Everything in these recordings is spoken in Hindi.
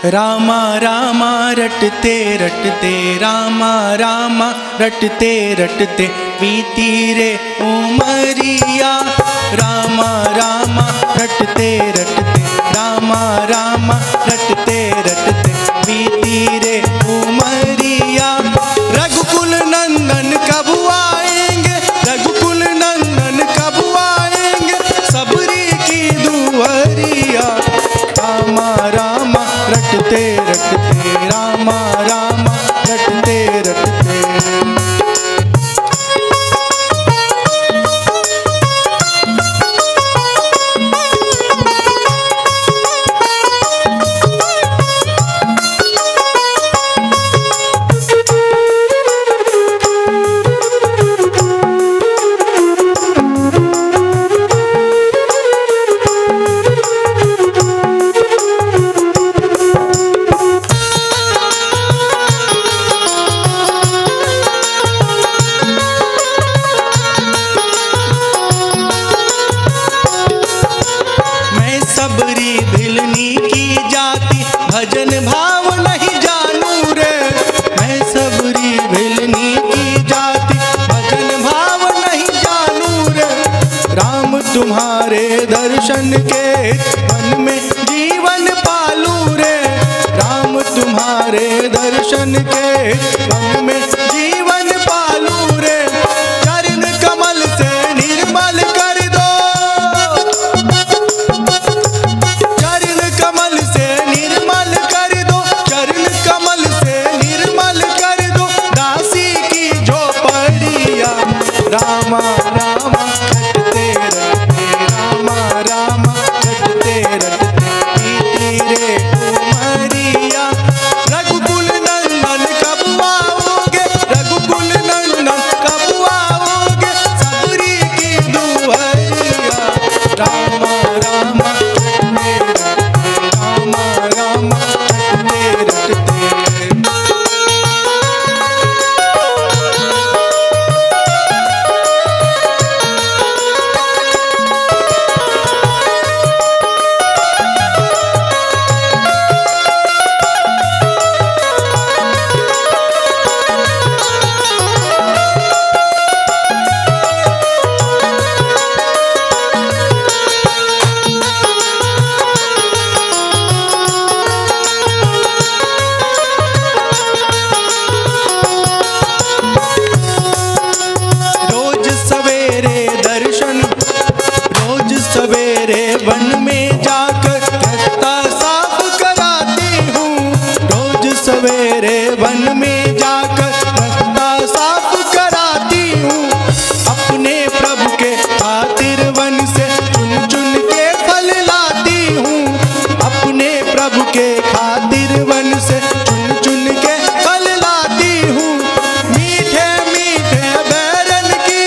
रामा रामा रटते रटते, रामा रामा रटते रटते बीती रे उमरिया। रामा रामा रटते रटते, रामा रामा रटते रटते बीती रे उमरिया। रघुकुल नंदन कब आएंगे, रघुकुल नंदन कब आएंगे, सबरी की दुआरिया। रामा रामा रटते रटते, रामा रामा रटते रटते। भजन भाव नहीं जानू रे, मैं सबरी भिलनी की जाति, भजन भाव नहीं जानू रे। राम तुम्हारे दर्शन के मन में जीवन पालू रे, राम तुम्हारे दर्शन के मन में जीवन पालू रे। चरण कमल से निर्मल कर दो, चरण कमल से निर्मल कर दो, चरण कमल से निर्मल कर दो दासी की झोपड़िया। रामा रामा रटते रटते, रामा रामा रटते रटते बीती रे उमरिया। रघुकुल नंदन कब आओगे, रघुकुल नंदन कब आओगे, सबरी की दुआरिया। रामा रामा रटते रटते, रामा रामा रटते रटते। वन में जाकर रास्ता साफ कराती हूँ, रोज सवेरे वन में जाकर रास्ता साफ कराती हूँ। अपने प्रभु के खातिर वन से चुन चुन के फल लाती हूँ, अपने प्रभु के खातिर वन से चुन चुन के फल लाती हूँ। मीठे मीठे बैरन की,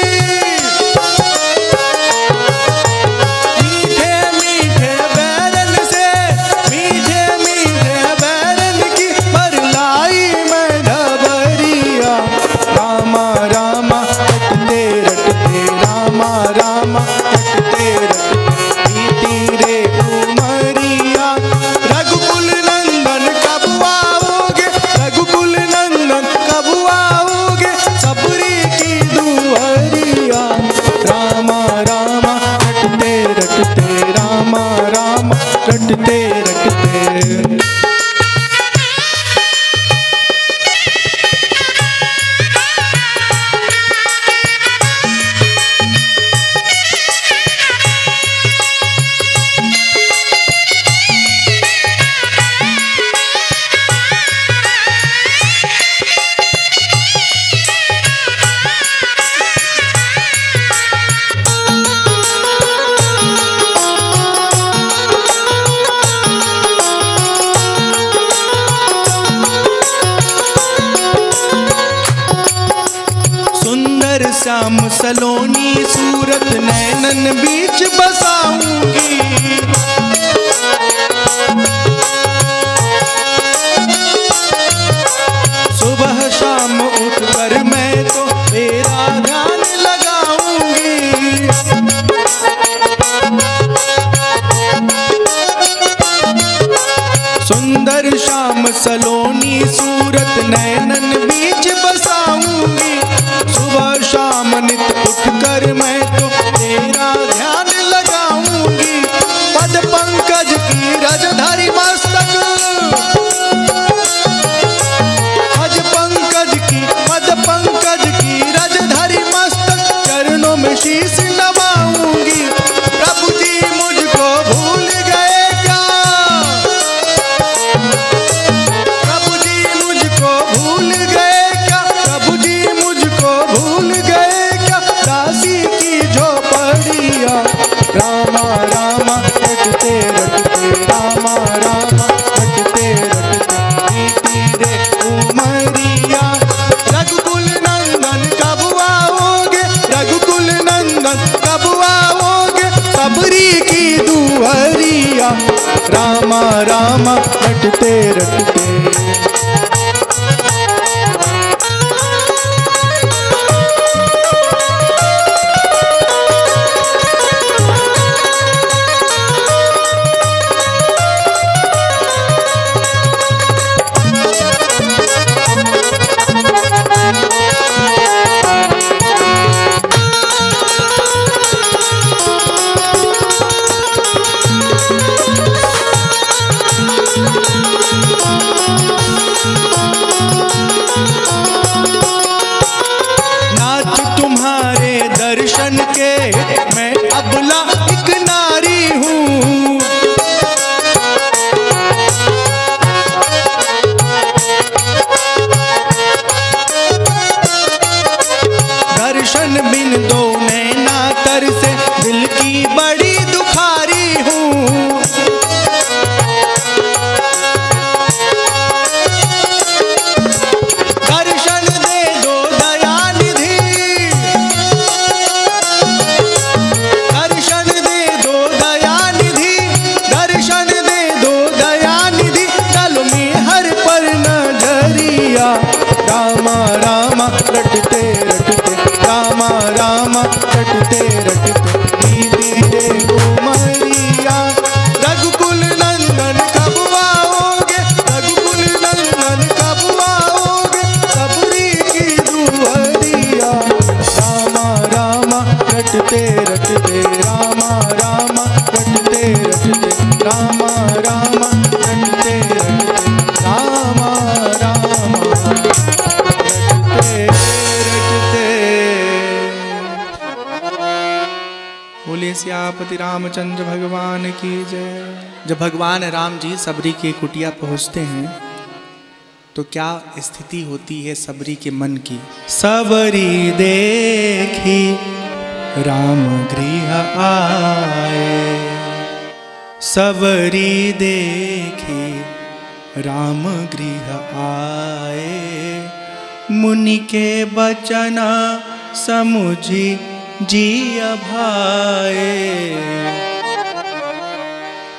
रामा रटते रटते बीती रे उमरिया। रघुकुल नंदन कब आओगे, रघुकुल नंदन कब आओगे, सबरी की दुआरिया। रामा रामा रटते रटते, रामा रामा रटते रटते। श्याम सलोनी सूरत नैनन बीच बसाऊंगी, सुबह शाम उठकर मैं तो तेरा ध्यान लगाऊंगी। सुंदर श्याम सलोनी सूरत नैनन बीच बसाऊंगी। सुबह शाम नित उठकर मैं तो तेरा ध्यान लगाऊंगी। पद पंकज की रजधारी मस्तक, पद पंकज की रजधारी मस्तक, चरणों में शीश नवाऊंगी। प्रभु जी मुझको भूल गए क्या, प्रभु जी मुझको भूल गए क्या, प्रभु जी मुझको भूल गए क्या। दासी की झोपड़िया रामा रामा रटते रटते, रामा रामा रटते रटते बीती रे उमरिया। रघुकुल नंदन कब आओगे, रघुकुल नंदन कब आओगे, सबरी की दुहरिया रामा रामा रटते रटते। दर्शन के मैं अबला एक नारी हूँ। दर्शन बिन दो नैना तर से दिल की बड़ी दुखारी हूँ। दर्शन दे दो दयानिधि, दर्शन दे दो दयानिधि, दर्शन दे दो दयानिधि। चलो में हर पर नजरिया रामा रामा रटते रटते, रामा रामा रटते रटते बीती रे उमरिया। रघुकुल नंदन कब आओगे, रघुकुल नंदन कब आओगे, सबरी की दुहरिया रामा रामा रटते रटते, रामा रामा रटते रटते, रामा रामा रटते रटते, रामा रामा रटते रटते। बोले सियापति रामचंद्र भगवान की जय। जब भगवान राम जी सबरी की कुटिया पहुंचते हैं तो क्या स्थिति होती है सबरी के मन की। सबरी देखी राम गृह आए, सबरी देखी राम गृह आए। मुनि के बचन समुझी जिय भाए,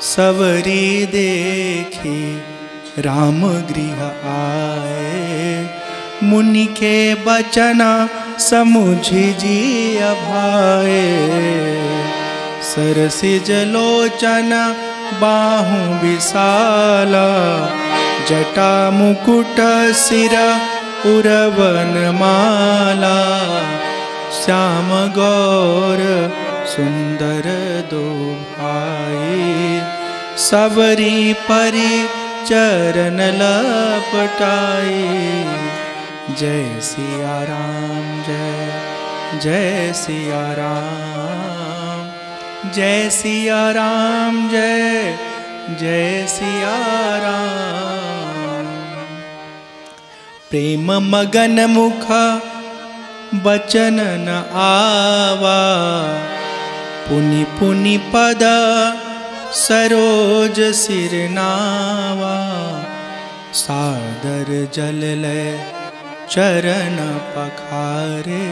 सबरी देखी राम गृह आए। मुनि के बचन समुझी जिय भाए। सरसिज लोचन बाहु विशाला, जटा मुकुट सिर उरवन माला। श्याम गौर सुंदर दो भाई, सबरी परि चरण लपटाई। जय सिया राम जय जय सिया राम, जय सिया राम जय जय सिया राम। प्रेम मगन मुख बचन न आवा, पुनि पुनि पद सरोज सिर नावा। सादर जल ले चरण पखारे,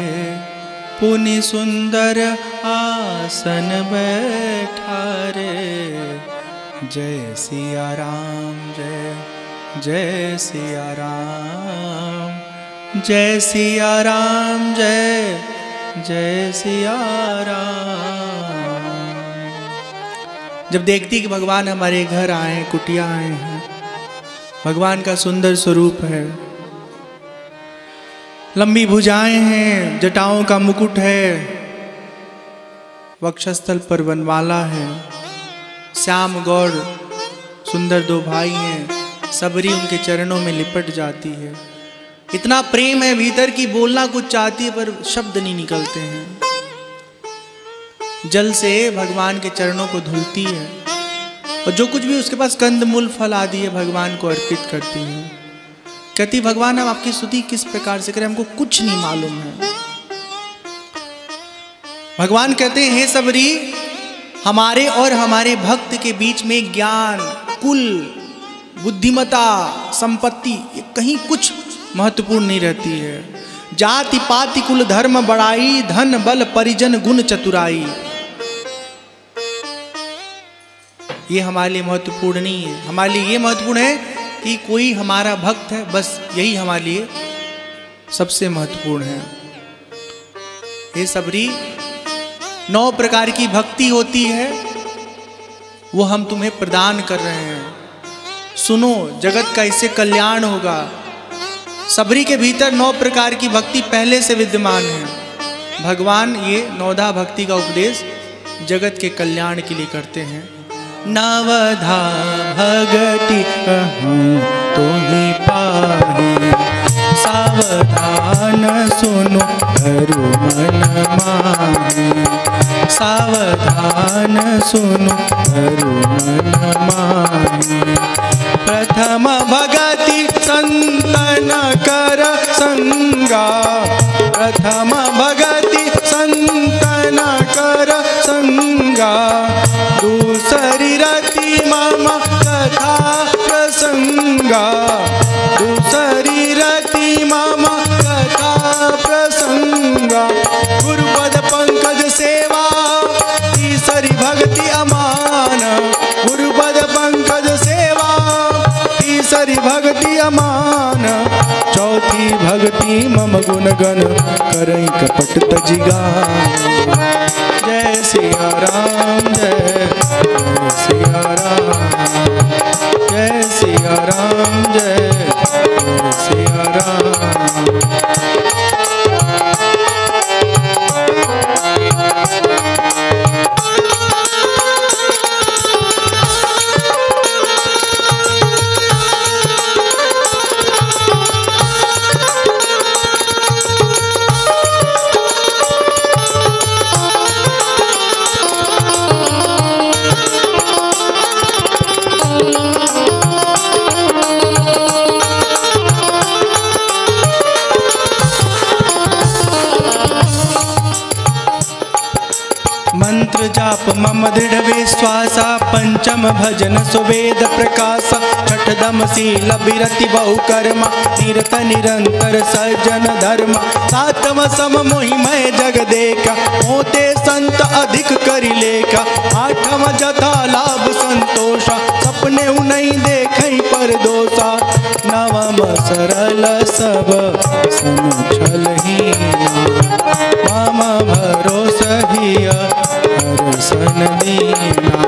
पुनि सुंदर आसन बैठारे। जय सिया राम जय जय सिया राम, जय सिया राम जय जय सिया राम। जब देखती कि भगवान हमारे घर आए, कुटिया आए हैं, भगवान का सुंदर स्वरूप है। लंबी भुजाएं हैं, जटाओं का मुकुट है, वक्षस्थल पर वनमाला है, श्याम गौर सुंदर दो भाई हैं, सबरी उनके चरणों में लिपट जाती है। इतना प्रेम है भीतर की बोलना कुछ चाहती है पर शब्द नहीं निकलते हैं। जल से भगवान के चरणों को धुलती है और जो कुछ भी उसके पास कंदमूल फल आदि है भगवान को अर्पित करती है। कहती भगवान हम आपकी स्तुति किस प्रकार से करें, हमको कुछ नहीं मालूम है। भगवान कहते हैं हे सबरी, हमारे और हमारे भक्त के बीच में ज्ञान, कुल, बुद्धिमता, संपत्ति ये कहीं कुछ महत्वपूर्ण नहीं रहती है। जाति पाति कुल धर्म बड़ाई, धन बल परिजन गुण चतुराई, ये हमारे लिए महत्वपूर्ण नहीं है। हमारे लिए ये महत्वपूर्ण है कि कोई हमारा भक्त है, बस यही हमारे लिए सबसे महत्वपूर्ण है। हे सबरी, 9 प्रकार की भक्ति होती है, वो हम तुम्हें प्रदान कर रहे हैं। सुनो, जगत का इससे कल्याण होगा। सबरी के भीतर 9 प्रकार की भक्ति पहले से विद्यमान है। भगवान ये 9धा भक्ति का उपदेश जगत के कल्याण के लिए करते हैं। नवधा भगति कहूँ तो ही पाही, सावधान सुनो धरु मन माही, सावधान सुनो धरु मन माही। प्रथम भगति संतन कर संगा, प्रथम भगति संतन कर संगा, दूसरी रति मम कथा प्रसंगा, दूसरी रति मम कथा प्रसंगा। गुरुपद पंकज सेवा, तीसरी भक्ति अमान, गुरुपद पंकज सेवा, तीसरी भक्ति अमान, चौथी भक्ति मम गुण गण करई कपट तजिगान। जय सिया राम, जय सिया राम, जय सिया राम, जय सिया राम। मंत्र जाप मम दृढ़ विश्वासा, पंचम भजन सुवेद प्रकाशा, छठदम शील विरति बहु कर्मा, निरत निरंतर सज्जन धर्म, सातम सम मोहि मैं जग देखा, होते संत अधिक करि लेखा, आठम जथा लाभ संतोषा, सपने नहीं देखई पर दोषा, नवम सरल सब समझल हीना, मम भरोसा हिया हरसन दीना।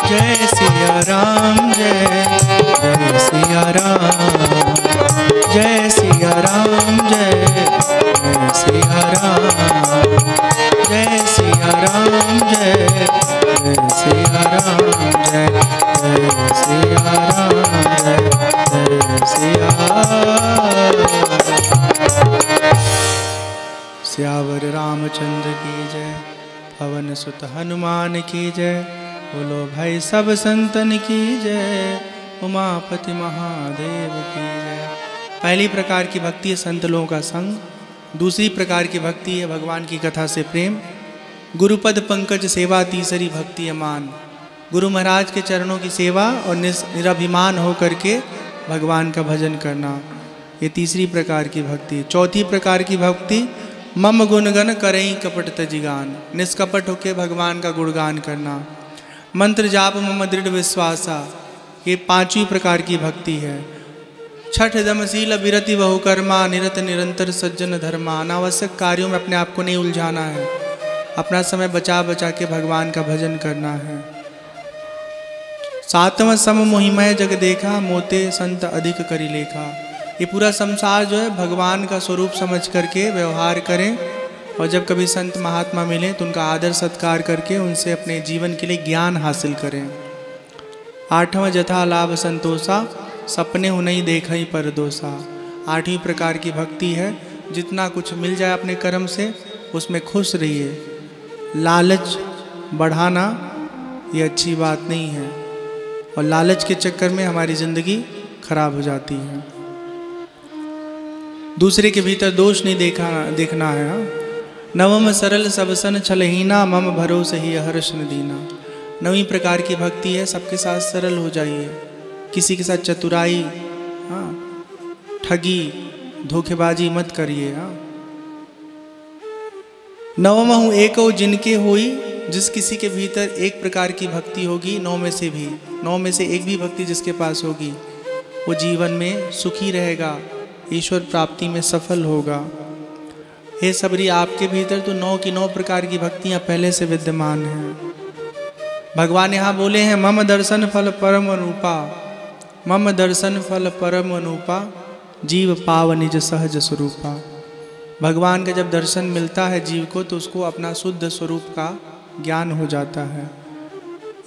जय सिया राम, जय जय सिया राम, जय सिया राम, जय जय सिया राम, जय सिया राम, जय जय सिया राम, जय जय सिया राम, जय जय सिया। सियावर रामचंद्र की जय, पवन सुत हनुमान की जय, बोलो भाई सब संतन की जय, उमापति महादेव की जय। पहली प्रकार की भक्ति है संत लोगों का संग। दूसरी प्रकार की भक्ति है भगवान की कथा से प्रेम। गुरुपद पंकज सेवा तीसरी भक्ति अमान। गुरु महाराज के चरणों की सेवा और निराभिमान होकर के भगवान का भजन करना, ये तीसरी प्रकार की भक्ति। चौथी प्रकार की भक्ति मम गुणगन करई कपट तजिगान, निष्कपट होकर भगवान का गुणगान करना। मंत्र जाप मम दृढ़ विश्वासा, ये पांचवी प्रकार की भक्ति है। छठ दमशील विरति बहुकर्मा, निरत निरंतर सज्जन धर्मा। अनावश्यक कार्यों में अपने आप को नहीं उलझाना है, अपना समय बचा बचा के भगवान का भजन करना है। सातवां सम मोहिमय जग देखा, मोते संत अधिक करी लेखा। ये पूरा संसार जो है भगवान का स्वरूप समझ करके व्यवहार करें, और जब कभी संत महात्मा मिले तो उनका आदर सत्कार करके उनसे अपने जीवन के लिए ज्ञान हासिल करें। आठवां जथा लाभ संतोषा, सपने हो नहीं देखा ही परदोषा। आठवीं प्रकार की भक्ति है जितना कुछ मिल जाए अपने कर्म से उसमें खुश रहिए। लालच बढ़ाना ये अच्छी बात नहीं है, और लालच के चक्कर में हमारी जिंदगी खराब हो जाती है। दूसरे के भीतर दोष नहीं देखना है। हाँ? नवम सरल सबसन छलहीना, मम भरोसे ही हर्ष न दीना। नवीं प्रकार की भक्ति है सबके साथ सरल हो जाइए, किसी के साथ चतुराई, हाँ, ठगी धोखेबाजी मत करिए। हाँ? नवम हूँ एको जिनके होई, जिस किसी के भीतर एक प्रकार की भक्ति होगी, नौ में से एक भी भक्ति जिसके पास होगी वो जीवन में सुखी रहेगा, ईश्वर प्राप्ति में सफल होगा। हे सबरी, आपके भीतर तो 9 की 9 प्रकार की भक्तियां पहले से विद्यमान हैं। भगवान यहाँ बोले हैं मम दर्शन फल परम अनुपा, मम दर्शन फल परम अनुपा, जीव पाव निज सहज स्वरूपा। भगवान का जब दर्शन मिलता है जीव को तो उसको अपना शुद्ध स्वरूप का ज्ञान हो जाता है।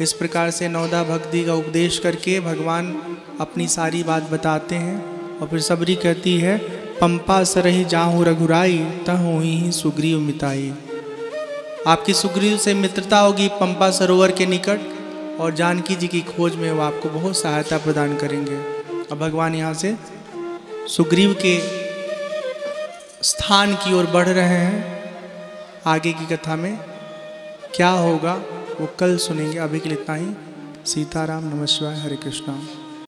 इस प्रकार से नवदा भक्ति का उपदेश करके भगवान अपनी सारी बात बताते हैं, और फिर सबरी कहती है पंपा सरहि जाहु रघुराई, तहु ही सुग्रीव मिताई। आपकी सुग्रीव से मित्रता होगी पंपा सरोवर के निकट, और जानकी जी की खोज में वो आपको बहुत सहायता प्रदान करेंगे। अब भगवान यहाँ से सुग्रीव के स्थान की ओर बढ़ रहे हैं। आगे की कथा में क्या होगा वो कल सुनेंगे। अभी के लिए इतना ही। सीताराम, नमः शिवाय, हरे कृष्णा।